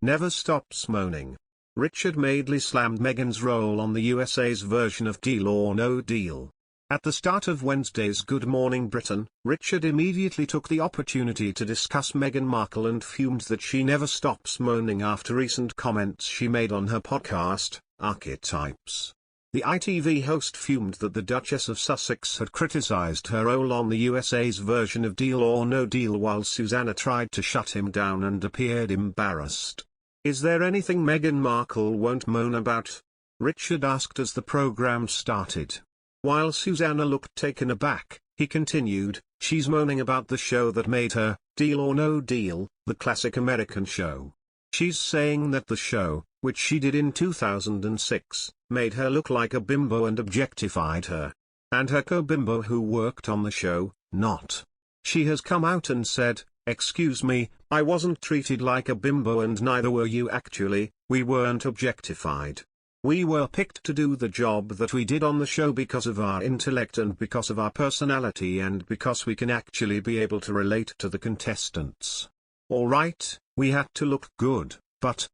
never stops moaning. Richard Madeley slammed Meghan's role on the USA's version of Deal or No Deal. At the start of Wednesday's Good Morning Britain, Richard immediately took the opportunity to discuss Meghan Markle and fumed that she never stops moaning after recent comments she made on her podcast, Archetypes. The ITV host fumed that the Duchess of Sussex had criticised her role on the USA's version of Deal or No Deal while Susanna tried to shut him down and appeared embarrassed. "Is there anything Meghan Markle won't moan about?" Richard asked as the programme started. While Susanna looked taken aback, he continued, "She's moaning about the show that made her, Deal or No Deal, the classic American show. She's saying that the show, which she did in 2006, made her look like a bimbo and objectified her. And her co-bimbo who worked on the show, not. She has come out and said, 'Excuse me, I wasn't treated like a bimbo and neither were you actually, we weren't objectified. We were picked to do the job that we did on the show because of our intellect and because of our personality and because we can actually be able to relate to the contestants. Alright, we had to look good, but..."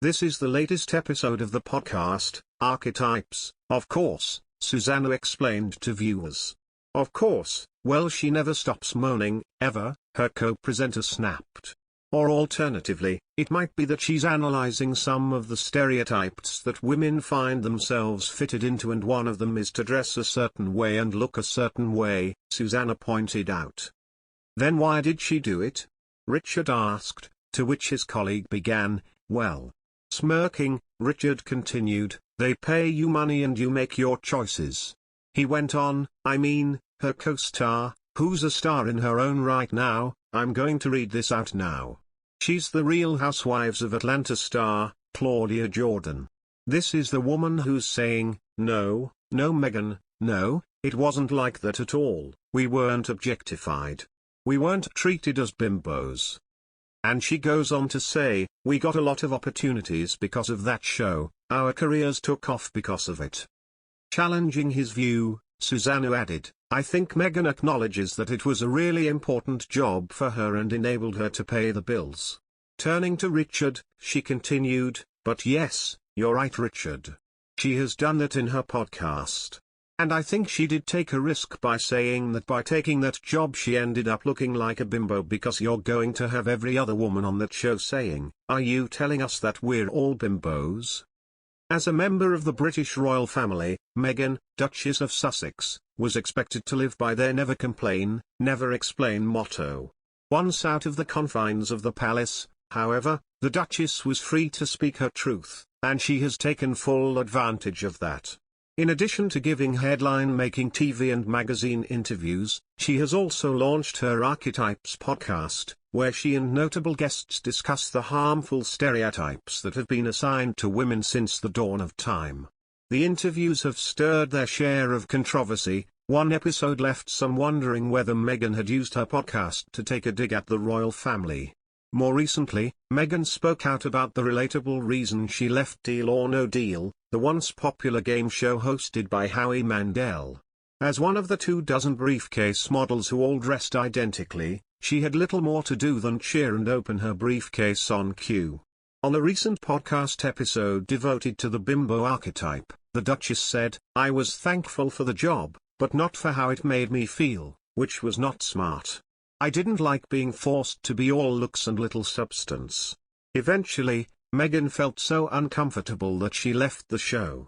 This is the latest episode of the podcast, Archetypes, of course, Susanna explained to viewers. "Of course, well she never stops moaning, ever," her co-presenter snapped. Or alternatively, it might be that she's analyzing some of the stereotypes that women find themselves fitted into, and one of them is to dress a certain way and look a certain way, Susanna pointed out. "Then why did she do it?" Richard asked, to which his colleague began, "Well..." Smirking, Richard continued, "They pay you money and you make your choices." He went on, "I mean, her co-star, who's a star in her own right now, I'm going to read this out now. She's the Real Housewives of Atlanta star, Claudia Jordan. This is the woman who's saying, 'No, no Meghan, no, it wasn't like that at all, we weren't objectified. We weren't treated as bimbos.' And she goes on to say, 'We got a lot of opportunities because of that show, our careers took off because of it.'" Challenging his view, Susanna added, "I think Meghan acknowledges that it was a really important job for her and enabled her to pay the bills." Turning to Richard, she continued, "But yes, you're right Richard. She has done that in her podcast. And I think she did take a risk by saying that by taking that job she ended up looking like a bimbo, because you're going to have every other woman on that show saying, 'Are you telling us that we're all bimbos?'" As a member of the British royal family, Meghan, Duchess of Sussex, was expected to live by their never complain, never explain motto. Once out of the confines of the palace, however, the Duchess was free to speak her truth, and she has taken full advantage of that. In addition to giving headline-making TV and magazine interviews, she has also launched her Archetypes podcast, where she and notable guests discuss the harmful stereotypes that have been assigned to women since the dawn of time. The interviews have stirred their share of controversy. One episode left some wondering whether Meghan had used her podcast to take a dig at the royal family. More recently, Meghan spoke out about the relatable reason she left Deal or No Deal, the once popular game show hosted by Howie Mandel. As one of the 24 briefcase models who all dressed identically, she had little more to do than cheer and open her briefcase on cue. On a recent podcast episode devoted to the bimbo archetype, the Duchess said, "I was thankful for the job, but not for how it made me feel, which was not smart. I didn't like being forced to be all looks and little substance." Eventually, Meghan felt so uncomfortable that she left the show.